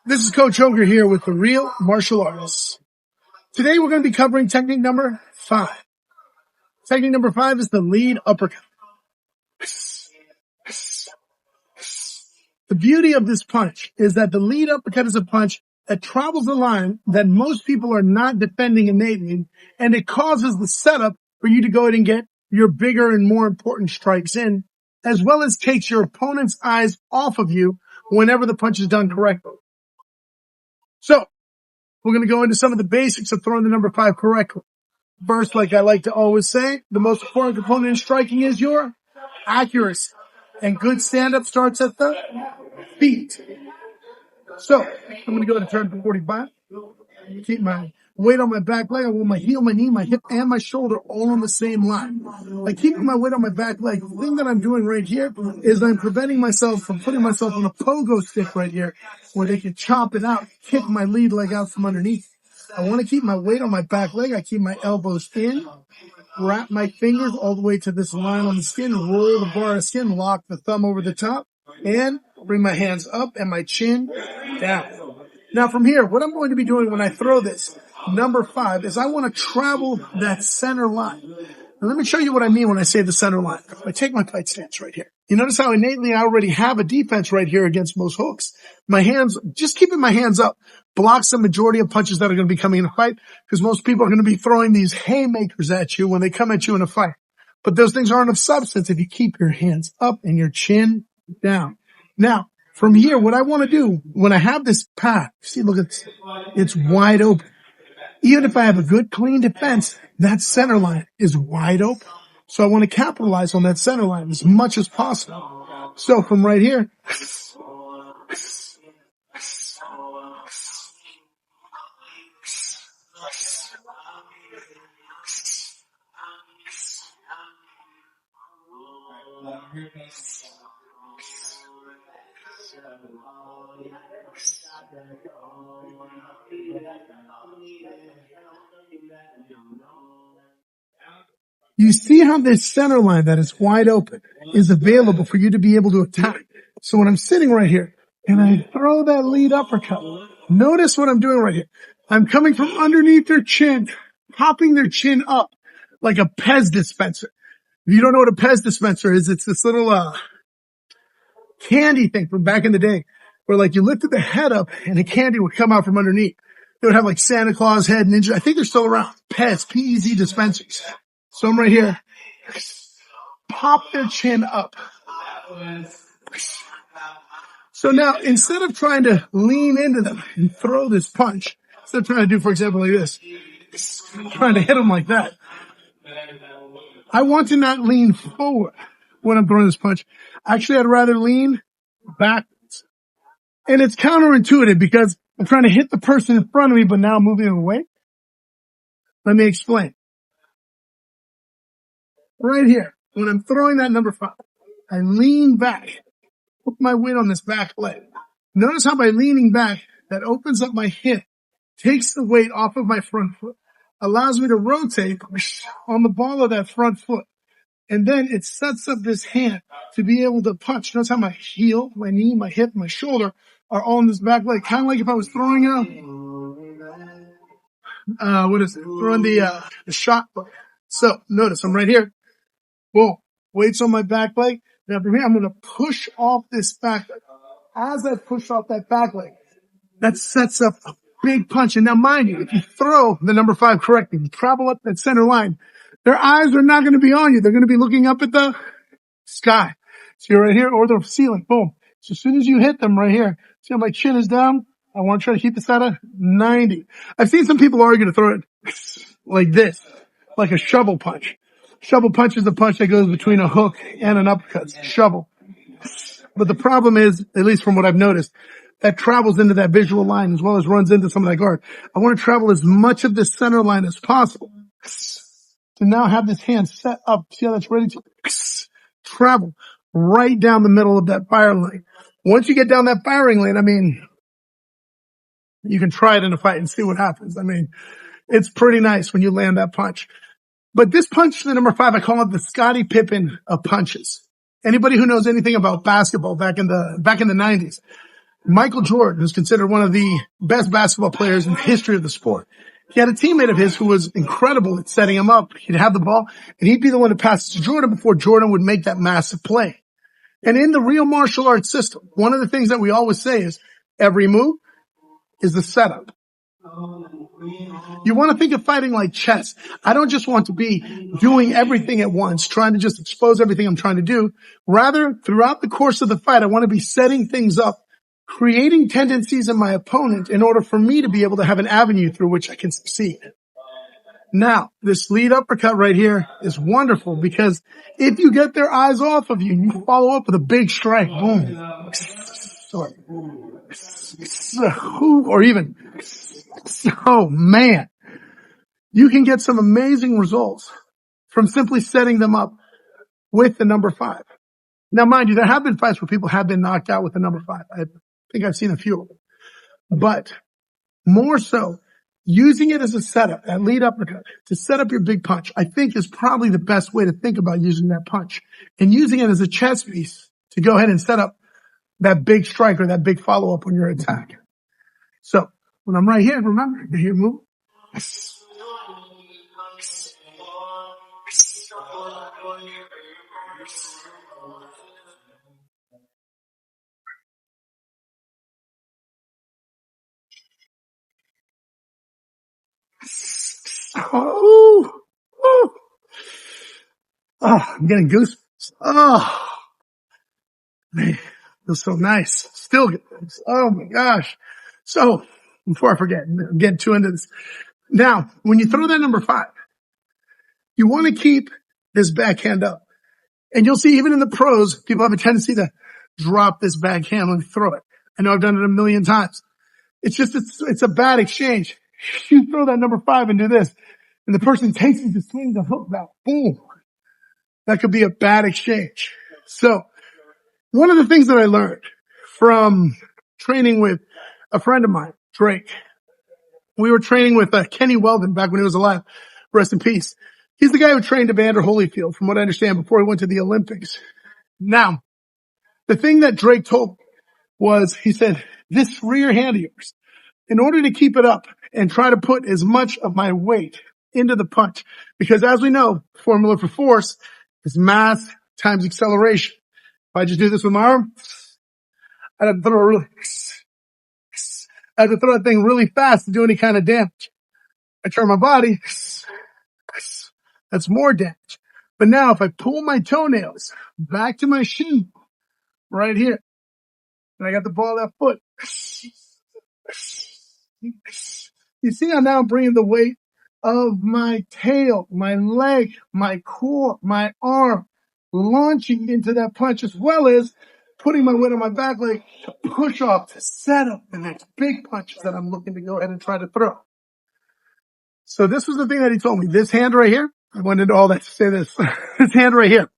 This is Coach Hoger here with The Real Martial Artists. Today we're going to be covering technique number 5. Technique number 5 is the lead uppercut. The beauty of this punch is that the lead uppercut is a punch that travels the line that most people are not defending innately, and it causes the setup for you to go ahead and get your bigger and more important strikes in, as well as takes your opponent's eyes off of you whenever the punch is done correctly. So, we're going to go into some of the basics of throwing the number 5 correctly. First, like I like to always say, the most important component in striking is your accuracy. And good stand-up starts at the feet. So, I'm going to go ahead and turn to 45. Keep my weight on my back leg. I want my heel, my knee, my hip, and my shoulder all on the same line. By keeping my weight on my back leg, the thing that I'm doing right here is I'm preventing myself from putting myself on a pogo stick right here where they can chop it out, kick my lead leg out from underneath. I want to keep my weight on my back leg. I keep my elbows in, wrap my fingers all the way to this line on the skin, roll the bar of skin, lock the thumb over the top, and bring my hands up and my chin down. Now from here, what I'm going to be doing when I throw this number 5 is I want to travel that center line. Now let me show you what I mean when I say the center line. I take my fight stance right here. You notice how innately I already have a defense right here against most hooks. My hands, just keeping my hands up, blocks the majority of punches that are going to be coming in a fight, because most people are going to be throwing these haymakers at you when they come at you in a fight. But those things aren't of substance if you keep your hands up and your chin down. Now, from here, what I want to do when I have this path, see, look at this. It's wide open. Even if I have a good, clean defense, that center line is wide open. So I want to capitalize on that center line as much as possible. So from right here, you see how this center line that is wide open is available for you to be able to attack. So when I'm sitting right here and I throw that lead uppercut, notice what I'm doing right here. I'm coming from underneath their chin, popping their chin up like a Pez dispenser. If you don't know what a Pez dispenser is, it's this little candy thing from back in the day where like you lifted the head up and the candy would come out from underneath. They would have like Santa Claus head, ninja. I think they're still around. Pez, P-E-Z dispensers. So I'm right here. Pop their chin up. So now, instead of trying to lean into them and throw this punch, instead of trying to do, for example, like this, trying to hit them like that, I want to not lean forward when I'm throwing this punch. Actually, I'd rather lean backwards. And it's counterintuitive because I'm trying to hit the person in front of me, but now I'm moving away. Let me explain. Right here, when I'm throwing that number 5, I lean back, put my weight on this back leg. Notice how by leaning back, that opens up my hip, takes the weight off of my front foot, allows me to rotate on the ball of that front foot. And then it sets up this hand to be able to punch. Notice how my heel, my knee, my hip, my shoulder are all in this back leg. Kind of like if I was throwing throwing the shot put. So notice I'm right here. Boom. Weights on my back leg. Now from here, I'm going to push off this back leg. As I push off that back leg, that sets up a big punch. And now mind you, if you throw the number 5 correctly, you travel up that center line, their eyes are not going to be on you. They're going to be looking up at the sky. So you're right here or the ceiling. Boom. So as soon as you hit them right here, see how my chin is down? I want to try to keep this at a 90. I've seen some people argue to throw it like this, like a shovel punch. Shovel punch is the punch that goes between a hook and an uppercut. It's a shovel. But the problem is, at least from what I've noticed, that travels into that visual line as well as runs into some of that guard. I want to travel as much of the center line as possible to now have this hand set up. See how that's ready to travel right down the middle of that firing lane. Once you get down that firing lane, I mean, you can try it in a fight and see what happens. I mean, it's pretty nice when you land that punch. But this punch, the number 5, I call it the Scottie Pippen of punches. Anybody who knows anything about basketball back in the 90s, Michael Jordan is considered one of the best basketball players in the history of the sport. He had a teammate of his who was incredible at setting him up. He'd have the ball, and he'd be the one to pass it to Jordan before Jordan would make that massive play. And in the real martial arts system, one of the things that we always say is every move is the setup. You want to think of fighting like chess. I don't just want to be doing everything at once, trying to just expose everything I'm trying to do. Rather, throughout the course of the fight, I want to be setting things up, creating tendencies in my opponent in order for me to be able to have an avenue through which I can succeed. Now, this lead uppercut right here is wonderful because if you get their eyes off of you and you follow up with a big strike, boom, or even, oh man, you can get some amazing results from simply setting them up with the number 5. Now, mind you, there have been fights where people have been knocked out with the number 5. I think I've seen a few of them. But more so, using it as a setup, that lead uppercut, to set up your big punch, I think is probably the best way to think about using that punch. And using it as a chess piece to go ahead and set up that big strike or that big follow-up on your attack. So, when I'm right here, remember, you hear move. Oh, I'm getting goosebumps. Oh, man, feels so nice. Still get this. Oh my gosh. So, before I forget, I'm getting too into this. Now, when you throw that number 5, you want to keep this backhand up. And you'll see even in the pros, people have a tendency to drop this backhand when they throw it. I know I've done it a million times. It's just, it's a bad exchange. You throw that number 5 and do this, and the person takes it to swing the hook back. Boom. That could be a bad exchange. So, one of the things that I learned from training with a friend of mine, Drake, we were training with Kenny Weldon back when he was alive. Rest in peace. He's the guy who trained Evander Holyfield, from what I understand, before he went to the Olympics. Now, the thing that Drake told me was, he said, this rear hand of yours, in order to keep it up and try to put as much of my weight into the punch, because as we know, formula for force is mass times acceleration. If I just do this with my arm, I'd have to throw that thing really fast to do any kind of damage. I turn my body, that's more damage. But now if I pull my toenails back to my shin, right here, and I got the ball of that foot, you see how now I'm bringing the weight of my tail, my leg, my core, my arm, launching into that punch, as well as putting my weight on my back leg to push off, to set up the next big punches that I'm looking to go ahead and try to throw. So this was the thing that he told me. This hand right here, I went into all that to say this. This hand right here,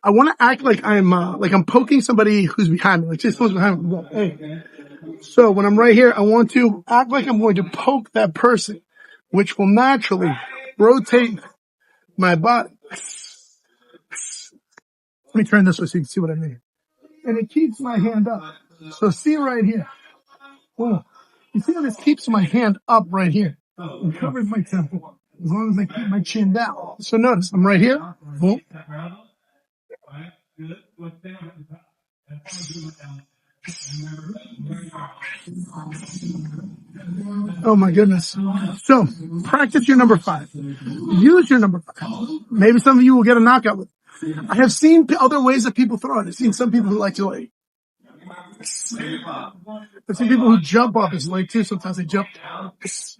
I want to act like I'm poking somebody who's behind me, like just someone's behind me. Hey. So when I'm right here, I want to act like I'm going to poke that person, which will naturally rotate my body. Let me turn this way so you can see what I mean. And it keeps my hand up. So see right here. Whoa. You see how this keeps my hand up right here? It covers my temple as long as I keep my chin down. So notice, I'm right here. Boom. Oh my goodness. So practice your number 5. Use your number 5. Maybe some of you will get a knockout with it. I have seen other ways that people throw it. I've seen some people who like to I've seen people who jump off his leg too. Sometimes they jump. That's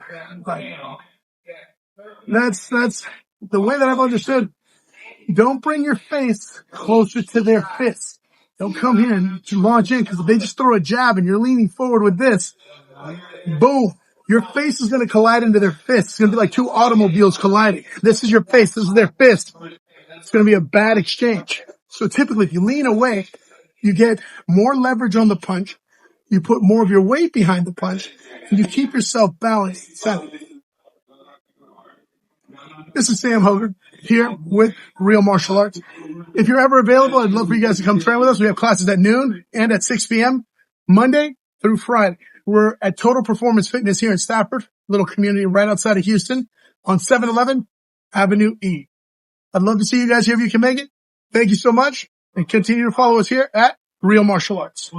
the way that I've understood. Don't bring your face closer to their fist. Don't come here and launch in, because if they just throw a jab and you're leaning forward with this, boom, your face is going to collide into their fist. It's going to be like 2 automobiles colliding. This is your face. This is their fist. It's going to be a bad exchange. So typically, if you lean away, you get more leverage on the punch. You put more of your weight behind the punch, and you keep yourself balanced and centered. This is Sam Hoger here with Real Martial Arts. If you're ever available, I'd love for you guys to come train with us. We have classes at noon and at 6 p.m. Monday, through Friday. We're at Total Performance Fitness here in Stafford, little community right outside of Houston on 711 Avenue E. I'd love to see you guys here if you can make it. Thank you so much, and continue to follow us here at Real Martial Arts.